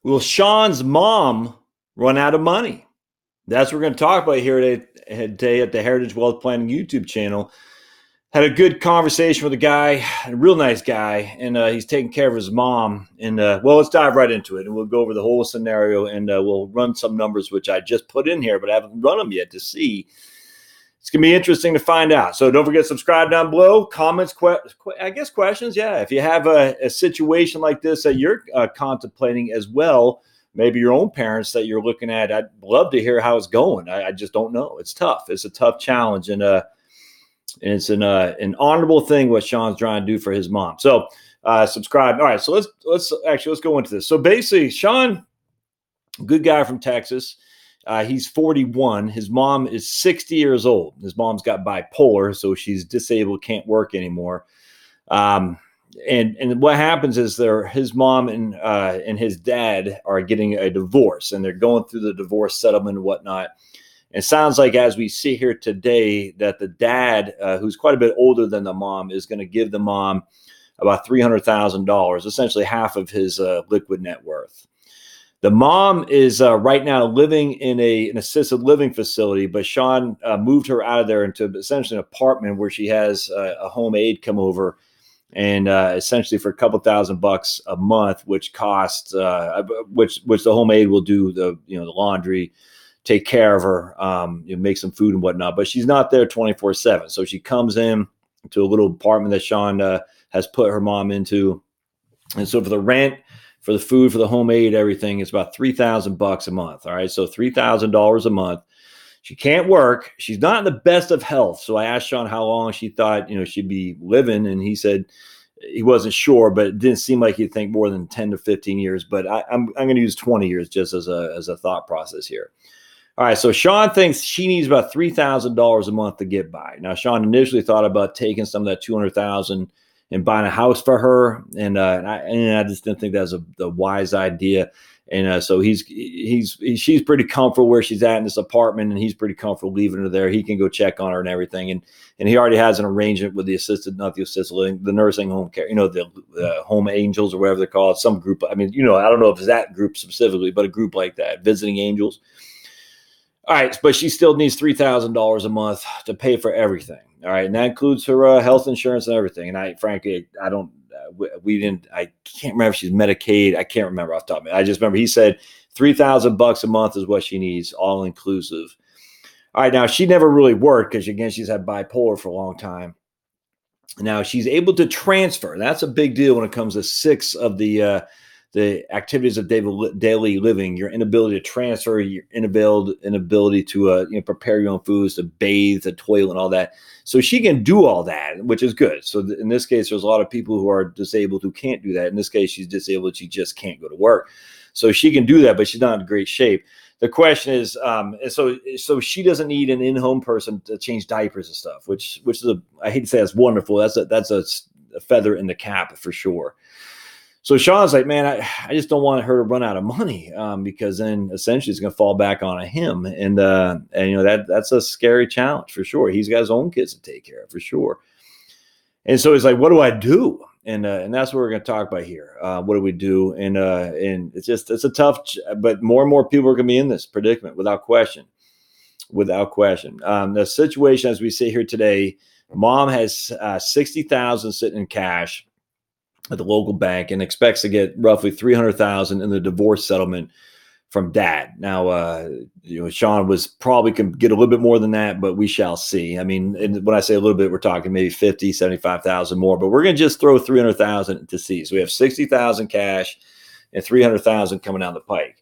Will Shawn's mom run out of money? That's what we're going to talk about here today at the Heritage Wealth Planning YouTube channel. Had a good conversation with a guy, a real nice guy, and he's taking care of his mom. And well, let's dive right into it, and we'll go over the whole scenario, and we'll run some numbers which I just put in here, but I haven't run them yet to see. It's going to be interesting to find out. So don't forget to subscribe down below. Comments, questions. Yeah, if you have a situation like this that you're contemplating as well, maybe your own parents that you're looking at, I'd love to hear how it's going. I just don't know. It's tough. It's a tough challenge, and it's an honorable thing what Shawn's trying to do for his mom. So subscribe. All right, so let's go into this. So basically, Shawn, good guy from Texas. He's 41. His mom is 60 years old. His mom's got bipolar, so she's disabled, can't work anymore. And what happens is his mom and his dad are getting a divorce, and they're going through the divorce settlement and whatnot. And it sounds like, as we see here today, that the dad, who's quite a bit older than the mom, is going to give the mom about $300,000, essentially half of his liquid net worth. The mom is right now living in an assisted living facility, but Shawn moved her out of there into essentially an apartment where she has a home aide come over, and essentially for a couple $1,000 a month, which costs which the home aide will do the laundry, take care of her, make some food and whatnot. But she's not there 24/7, so she comes in to a little apartment that Shawn has put her mom into, and so for the rent, for the food, for the home aid, everything, it's about $3,000 a month. All right, so $3,000 a month. She can't work. She's not in the best of health. So I asked Shawn how long she thought she'd be living, and he said he wasn't sure, but it didn't seem like he'd think more than 10 to 15 years. But I'm going to use 20 years just as a thought process here. All right, so Shawn thinks she needs about $3,000 a month to get by. Now, Shawn initially thought about taking some of that $200,000 and buying a house for her, and I just didn't think that was a wise idea. And so she's pretty comfortable where she's at in this apartment, and he's pretty comfortable leaving her there. He can go check on her and everything, and he already has an arrangement with the nursing home care, the home angels or whatever they're called, some group. I mean, I don't know if it's that group specifically, but a group like that, visiting angels. All right, but she still needs $3,000 a month to pay for everything. All right, and that includes her health insurance and everything. And I can't remember if she's Medicaid. I can't remember off the top of my head. I just remember he said $3,000 a month is what she needs, all inclusive. All right, now she never really worked because, again, she's had bipolar for a long time. Now she's able to transfer. That's a big deal when it comes to 6 of the activities of daily living, your inability to transfer, your inability to prepare your own foods, to bathe, to toilet, and all that. So she can do all that, which is good. So in this case, there's a lot of people who are disabled who can't do that. In this case, she's disabled. She just can't go to work. So she can do that, but she's not in great shape. The question is, so she doesn't need an in-home person to change diapers and stuff, which is I hate to say that's wonderful. That's a feather in the cap for sure. So Shawn's like, man, I just don't want her to run out of money because then essentially it's going to fall back on him. And that's a scary challenge for sure. He's got his own kids to take care of for sure. And so he's like, what do I do? And that's what we're going to talk about here. What do we do? And it's a tough, but more and more people are going to be in this predicament without question. The situation as we sit here today, mom has $60,000 sitting in cash at the local bank and expects to get roughly $300,000 in the divorce settlement from dad. Now, Shawn was probably can get a little bit more than that, but we shall see. I mean, and when I say a little bit, we're talking maybe 50, 75,000 more, but we're going to just throw 300,000 to see. So we have 60,000 cash and 300,000 coming down the pike.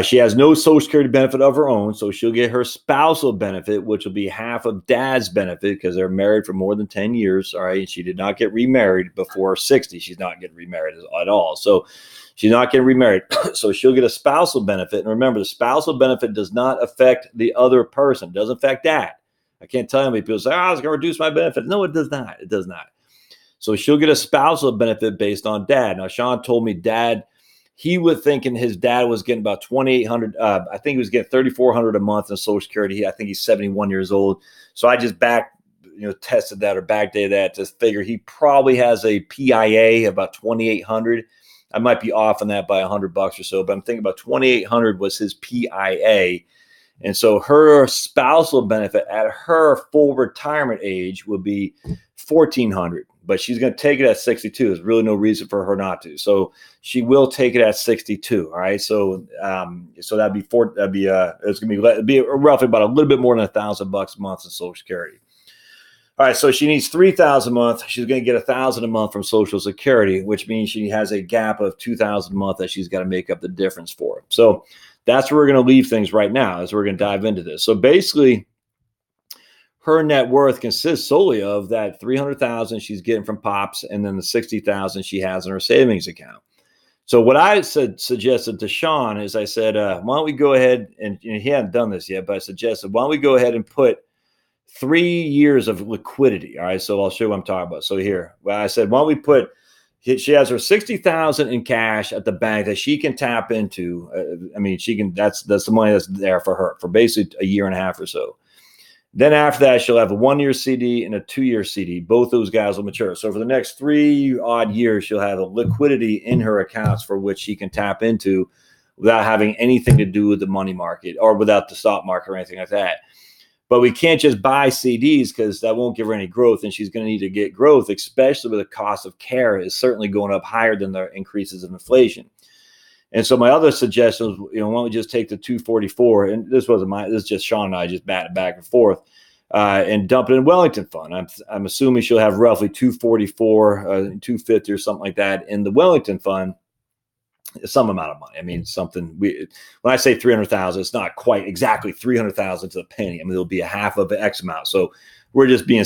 She has no Social Security benefit of her own, so she'll get her spousal benefit, which will be half of dad's benefit because they're married for more than 10 years. All right. She did not get remarried before 60. She's not getting remarried at all. So she's not getting remarried. So she'll get a spousal benefit. And remember, the spousal benefit does not affect the other person. It doesn't affect dad. I can't tell you how many people say, I was going to reduce my benefit. No, it does not. It does not. So she'll get a spousal benefit based on dad. Now, Shawn told me he was thinking his dad was getting about $2,800. I think he was getting $3,400 a month in Social Security. I think he's 71 years old. So I just tested that or backdated that to figure he probably has a PIA about $2,800. I might be off on that by $100 or so, but I'm thinking about 2,800 was his PIA. And so her spousal benefit at her full retirement age would be 1,400, but she's going to take it at 62. There's really no reason for her not to. So she will take it at 62. All right. So, so it's going to be roughly about a little bit more than $1,000 a month in Social Security. All right, so she needs $3,000 a month. She's going to get $1,000 a month from Social Security, which means she has a gap of $2,000 a month that she's got to make up the difference for. So that's where we're going to leave things right now, as we're going to dive into this. So basically, her net worth consists solely of that $300,000 she's getting from Pops, and then the $60,000 she has in her savings account. So what I suggested to Shawn is I said, why don't we go ahead and he hadn't done this yet, but I suggested, why don't we go ahead and put 3 years of liquidity. All right. So I'll show you what I'm talking about. So here, well, I said, why don't we put, she has her 60,000 in cash at the bank that she can tap into. I mean, she can, that's the money that's there for her for basically a year and a half or so. Then after that, she'll have a 1-year CD and a 2-year CD. Both those guys will mature. So for the next 3 odd years, she'll have a liquidity in her accounts for which she can tap into without having anything to do with the money market or without the stock market or anything like that. But we can't just buy CDs because that won't give her any growth, and she's going to need to get growth, especially with the cost of care is certainly going up higher than the increases in inflation. And so my other suggestion was, why don't we just take the 244, and this is just Shawn and I just batting back and forth, and dump it in Wellington Fund. I'm assuming she'll have roughly 244, 250 or something like that in the Wellington Fund. Some amount of money. I mean, when I say 300,000, it's not quite exactly 300,000 to the penny. I mean, it'll be a half of X amount. So we're just being,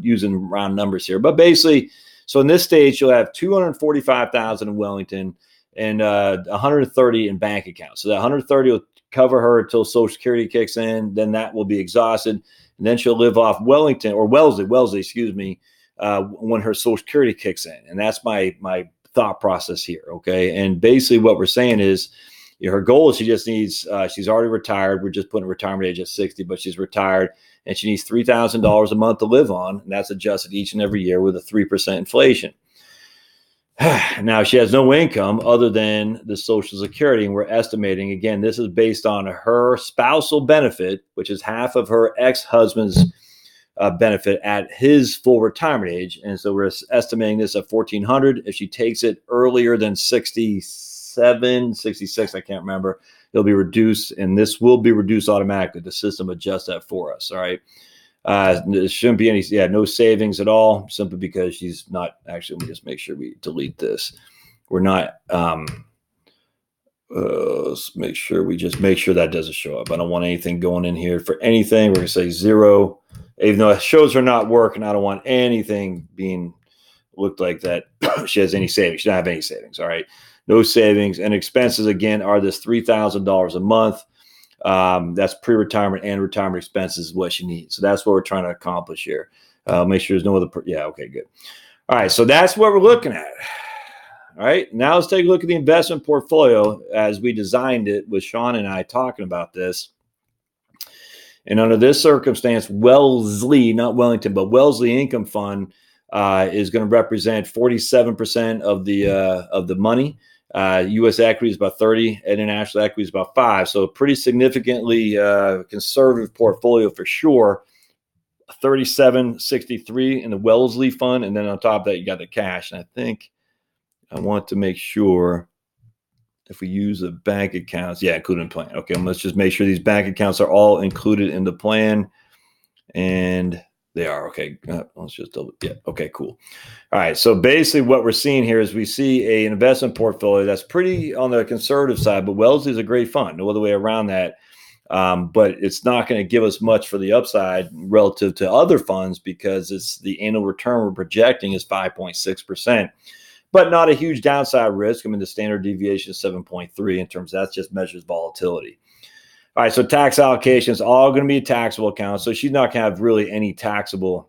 using round numbers here. But basically, so in this stage, you'll have 245,000 in Wellington and 130 in bank accounts. So that 130 will cover her until Social Security kicks in. Then that will be exhausted, and then she'll live off Wellington or Wellesley, excuse me, when her Social Security kicks in. And that's my thought process here. Okay. And basically what we're saying is, her goal is she just needs, she's already retired. We're just putting retirement age at 60, but she's retired and she needs $3,000 a month to live on. And that's adjusted each and every year with a 3% inflation. Now she has no income other than the Social Security. And we're estimating, again, this is based on her spousal benefit, which is half of her ex-husband's benefit at his full retirement age. And so we're estimating this at 1,400. If she takes it earlier than 67, 66, I can't remember, it'll be reduced, and this will be reduced automatically. The system adjusts that for us. All right. There shouldn't be any, no savings at all, simply because she's not actually, let me just make sure we delete this. We're not, let's make sure that doesn't show up. I don't want anything going in here for anything. We're going to say 0. Even though it shows her not working, I don't want anything being looked like that she has any savings. She doesn't have any savings. All right. No savings. And expenses, again, are this $3,000 a month. That's pre-retirement and retirement expenses is what she needs. So that's what we're trying to accomplish here. Make sure there's no other. Okay, good. All right. So that's what we're looking at. All right. Now let's take a look at the investment portfolio as we designed it with Shawn and I talking about this. And under this circumstance, Wellesley, not Wellington, but Wellesley Income Fund is going to represent 47% of the money. U.S. equity is about 30, international equity is about 5. So a pretty significantly conservative portfolio for sure. 37.63 in the Wellesley Fund, and then on top of that, you got the cash. And I think I want to make sure. If we use the bank accounts, included in the plan. Okay, let's just make sure these bank accounts are all included in the plan. And they are. Okay, let's just double. Okay, cool. All right, so basically what we're seeing here is we see an investment portfolio that's pretty on the conservative side, but Wellesley is a great fund. No other way around that. But it's not going to give us much for the upside relative to other funds because it's the annual return we're projecting is 5.6%. But not a huge downside risk. I mean, the standard deviation is 7.3 in terms of that just measures volatility. All right, so tax allocation is all going to be a taxable account. So she's not going to have really any taxable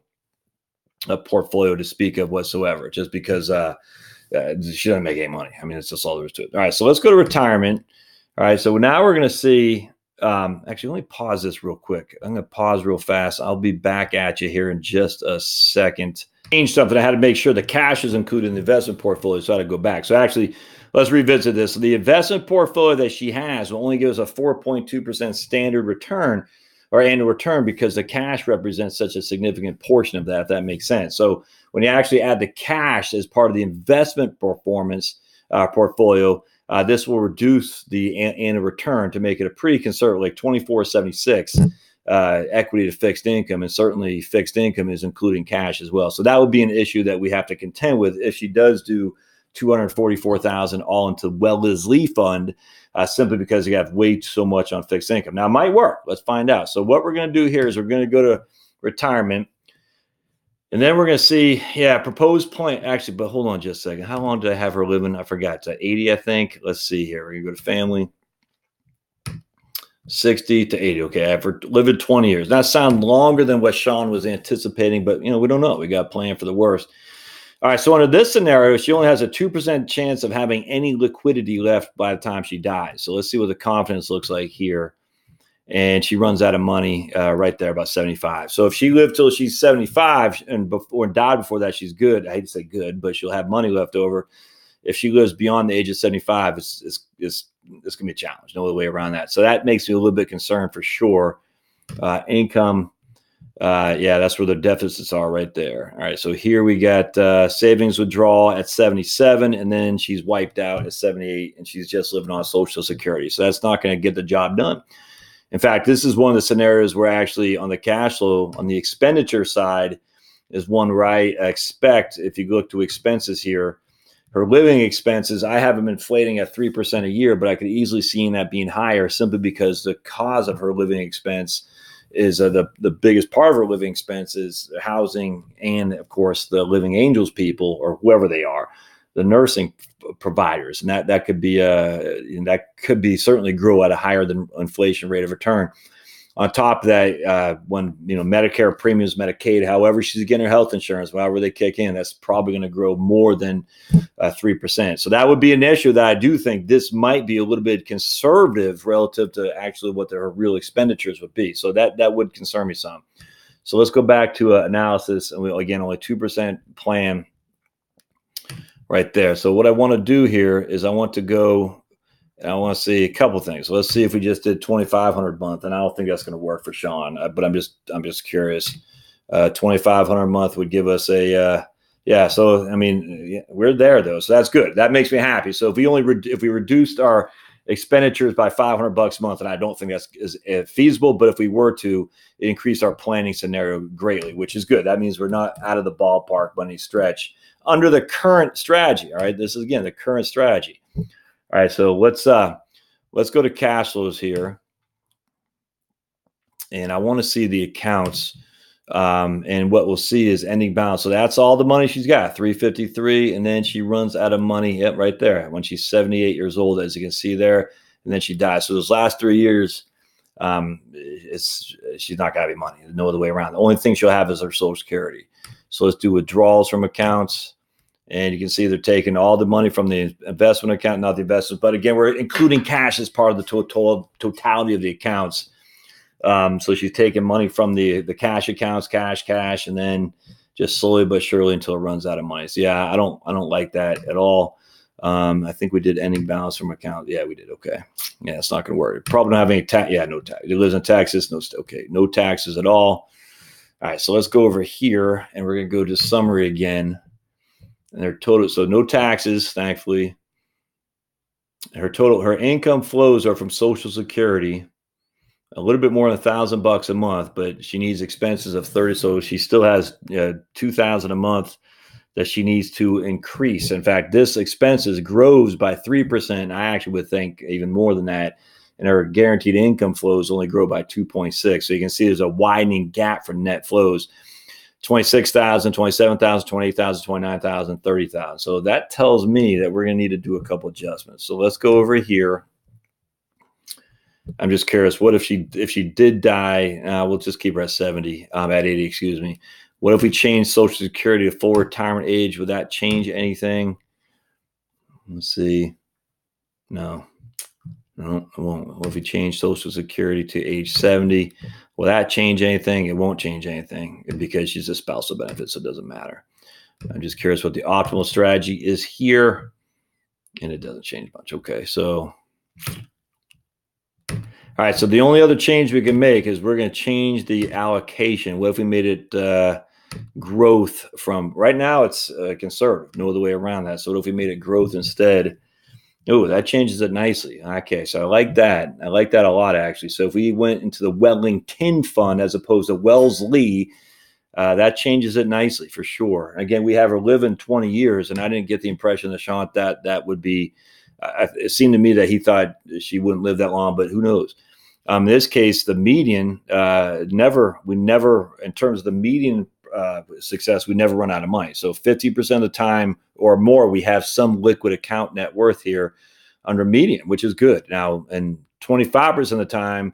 portfolio to speak of whatsoever, just because she doesn't make any money. I mean, it's just all there is to it. All right, so let's go to retirement. All right, so now we're going to see Actually, let me pause this real quick. I'm going to pause real fast. I'll be back at you here in just a second. Change something. I had to make sure the cash is included in the investment portfolio, so I had to go back. So actually, let's revisit this. The investment portfolio that she has will only give us a 4.2% standard return or annual return because the cash represents such a significant portion of that, if that makes sense. So when you actually add the cash as part of the investment performance portfolio, this will reduce the annual return to make it a pretty conservative, like 24.76 equity to fixed income, and certainly fixed income is including cash as well. So that would be an issue that we have to contend with if she does do 244,000 all into Wellesley fund, simply because you have way so much on fixed income. Now, it might work. Let's find out. So what we're going to do here is we're going to go to retirement. And then we're going to see, proposed plan. Actually, but hold on just a second. How long did I have her living? I forgot. It's at 80, I think. Let's see here. We're going to go to family. 60 to 80. Okay, I have her living 20 years. That sounds longer than what Shawn was anticipating, but, we don't know. We got to plan for the worst. All right, so under this scenario, she only has a 2% chance of having any liquidity left by the time she dies. So let's see what the confidence looks like here. And she runs out of money right there, about 75. So if she lived till she's 75 and died before that, she's good. I hate to say good, but she'll have money left over. If she lives beyond the age of 75, it's going to be a challenge. No other way around that. So that makes me a little bit concerned for sure. Income, that's where the deficits are right there. All right, so here we got savings withdrawal at 77, and then she's wiped out at 78, and she's just living on Social Security. So that's not going to get the job done. In fact, this is one of the scenarios where actually on the cash flow, on the expenditure side, is one where I expect, if you look to expenses here, her living expenses, I have them inflating at 3% a year, but I could easily see that being higher simply because the cause of her living expense is the biggest part of her living expense is housing and, of course, the Living Angels people or whoever they are, the nursing providers, and that could be certainly grow at a higher than inflation rate of return. On top of that, when Medicare premiums, Medicaid, however she's getting her health insurance, however they kick in, that's probably going to grow more than 3%. So that would be an issue that I do think this might be a little bit conservative relative to actually what their real expenditures would be. So that would concern me some. So let's go back to analysis, and again only 2% plan. Right there. So what I want to do here is I want to go and I want to see a couple things. So let's see if we just did 2,500 a month, and I don't think that's going to work for Shawn, but I'm just curious. 2,500 a month would give us a So I mean, we're there though, so that's good. That makes me happy. So if we reduced our expenditures by $500 a month, and I don't think that's feasible, but if we were to, it increase our planning scenario greatly, which is good. That means we're not out of the ballpark by any stretch under the current strategy. All right, this is again the current strategy. All right, so let's go to cash flows here, and I want to see the accounts. And what we'll see is ending balance. So that's all the money she's got, 353, and then she runs out of money. Yep, right there when she's 78 years old, as you can see there, and then she dies. So those last 3 years, she's not gonna have any money. There's no other way around. The only thing she'll have is her Social Security. So let's do withdrawals from accounts, and you can see they're taking all the money from the investment account, not the investment. But again, we're including cash as part of the totality of the accounts. So she's taking money from the cash accounts, cash, and then just slowly but surely until it runs out of money. So I don't like that at all. I think we did ending balance from account. Yeah, we did. Okay. Yeah, it's not going to work. Probably don't have any tax. Yeah, no tax. He lives in Texas. No taxes at all. All right, so let's go over here, and we're going to go to summary again. And their total, so no taxes, thankfully. Her income flows are from Social Security, a little bit more than $1,000 a month, but she needs expenses of 30. So she still has $2,000 a month that she needs to increase. In fact, this expenses grows by 3%. I actually would think even more than that. And her guaranteed income flows only grow by 2.6. So you can see there's a widening gap for net flows. 26,000, 27,000, 28,000, 29,000, 30,000. So that tells me that we're going to need to do a couple adjustments. So let's go over here. I'm just curious, what if she did die? We'll just keep her at 70, at 80, excuse me. What if we change Social Security to full retirement age? Would that change anything? Let's see. No, No, it won't. Well, if we change Social Security to age 70, will that change anything? It won't change anything because she's a spousal benefit, so it doesn't matter. I'm just curious what the optimal strategy is here, and it doesn't change much. Okay, so all right, so the only other change we can make is we're going to change the allocation. What if we made it growth from right now? It's conservative, no other way around that. So what if we made it growth instead? Oh, that changes it nicely. Okay, so I like that. I like that a lot, actually. So if we went into the Wellington Fund as opposed to Wellesley, that changes it nicely for sure. Again, we have her living 20 years, and I didn't get the impression that Shawn that would be. It seemed to me that he thought she wouldn't live that long, but who knows? In this case, the median we never, in terms of the median success, we never run out of money. So 50% of the time or more, we have some liquid account net worth here under median, which is good. Now, and 25% of the time,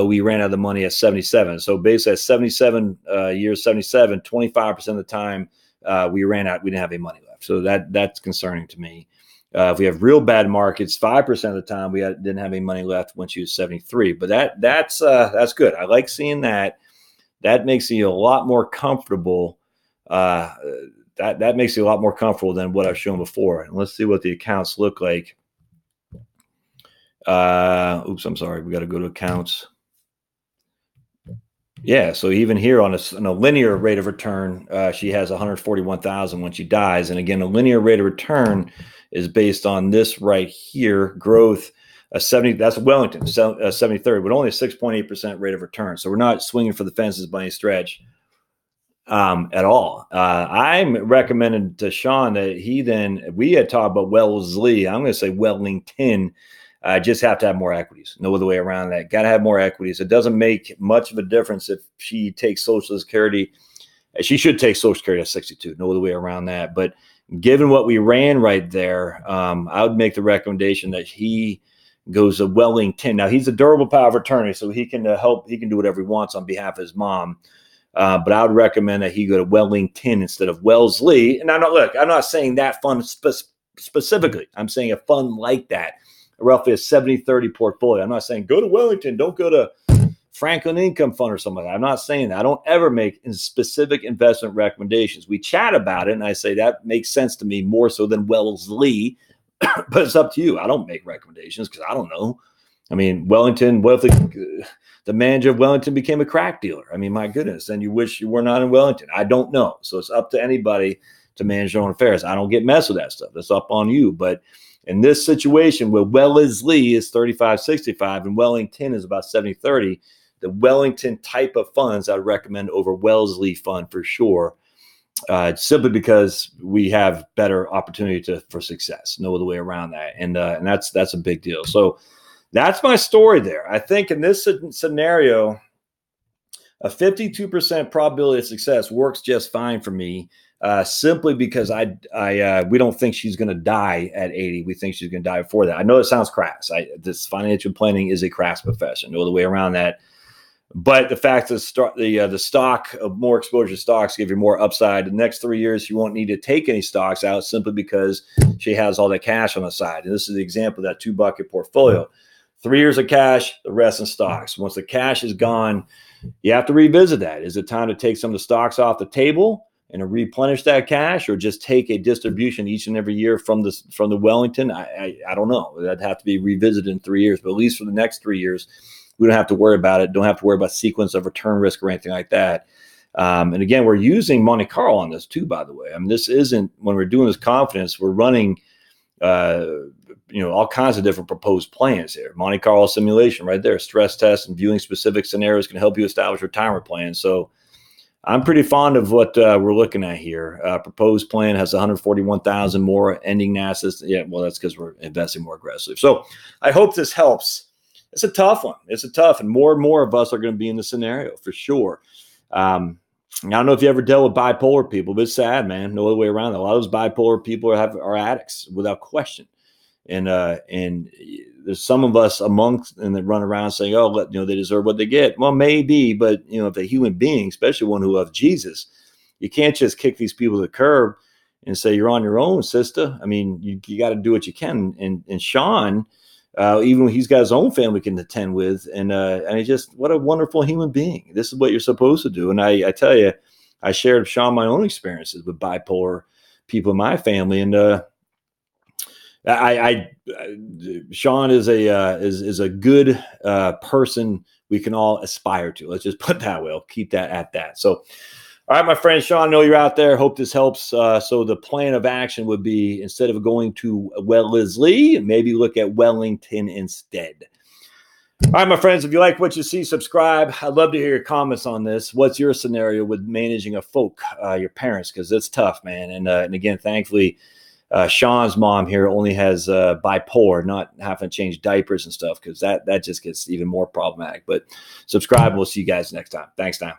we ran out of the money at 77. So basically at 77 years, 77, 25% of the time, we ran out, we didn't have any money left. So that's concerning to me. If we have real bad markets, 5% of the time we didn't have any money left when she was 73. But that's good. I like seeing that. That makes you a lot more comfortable. That makes you a lot more comfortable than what I've shown before. And let's see what the accounts look like. Oops, I'm sorry. We got to go to accounts. Yeah, so even here on a linear rate of return, she has 141,000 when she dies. And again, a linear rate of return is based on this right here, growth, 70. That's Wellington, 73rd, but only a 6.8% rate of return. So we're not swinging for the fences by any stretch at all. I'm recommending to Shawn that we had talked about Wellesley. I'm going to say Wellington. Just have to have more equities. No other way around that. Got to have more equities. It doesn't make much of a difference if she takes Social Security. She should take Social Security at 62. No other way around that. But given what we ran right there, I would make the recommendation that he goes to Wellington. Now, he's a durable power of attorney, so he can help. He can do whatever he wants on behalf of his mom. But I would recommend that he go to Wellington instead of Wellesley. And I'm not saying that fund specifically. I'm saying a fund like that. Roughly a 70-30 portfolio. I'm not saying go to Wellington, don't go to Franklin Income Fund or something like that. I'm not saying that. I don't ever make specific investment recommendations. We chat about it, and I say that makes sense to me more so than Wellesley, but it's up to you. I don't make recommendations because I don't know. I mean, Wellington, what if the manager of Wellington became a crack dealer? I mean, my goodness, then you wish you were not in Wellington. I don't know. So it's up to anybody to manage their own affairs. I don't get messed with that stuff. That's up on you. But in this situation where Wellesley is 35-65 and Wellington is about 70-30, the Wellington type of funds I would recommend over Wellesley fund for sure, simply because we have better opportunity for success. No other way around that. And that's a big deal. So that's my story there. I think in this scenario, a 52% probability of success works just fine for me. Simply because we don't think she's going to die at 80. We think she's going to die before that. I know it sounds crass. This financial planning is a crass profession. No other way around that. But the fact that the stock of more exposure to stocks give you more upside. The next 3 years, you won't need to take any stocks out simply because she has all that cash on the side. And this is the example of that 2-bucket portfolio. 3 years of cash, the rest in stocks. Once the cash is gone, you have to revisit that. Is it time to take some of the stocks off the table and to replenish that cash, or just take a distribution each and every year from the Wellington? I don't know. That'd have to be revisited in 3 years, but at least for the next 3 years, we don't have to worry about it. Don't have to worry about sequence of return risk or anything like that. And again, we're using Monte Carlo on this too, by the way. I mean, this isn't, when we're doing this confidence, we're running, all kinds of different proposed plans here. Monte Carlo simulation right there, stress tests and viewing specific scenarios can help you establish retirement plans. So I'm pretty fond of what we're looking at here. Proposed plan has 141,000 more ending assets. Yeah, well, that's because we're investing more aggressively. So I hope this helps. It's a tough one. And more of us are going to be in the scenario for sure. I don't know if you ever dealt with bipolar people, but it's sad, man. No other way around it. A lot of those bipolar people are addicts without question. And there's some of us amongst and that run around saying, oh, they deserve what they get. Well, maybe, but if they're human beings, especially one who loves Jesus, you can't just kick these people to the curb and say you're on your own, sister. I mean, you got to do what you can. And Shawn, even when he's got his own family can attend with. And he just, what a wonderful human being. This is what you're supposed to do. And I tell you, I shared with Shawn my own experiences with bipolar people in my family. And Shawn is a good person we can all aspire to. Let's just put it that way. I'll keep that at that. So, all right, my friend Shawn, I know you're out there. Hope this helps. So the plan of action would be, instead of going to Wellesley, maybe look at Wellington instead. All right, my friends, if you like what you see, subscribe. I'd love to hear your comments on this. What's your scenario with managing a folk, your parents? Because it's tough, man. And again, thankfully, Shawn's mom here only has bipolar, not having to change diapers and stuff, because that just gets even more problematic. But subscribe. We'll see you guys next time. Thanks now.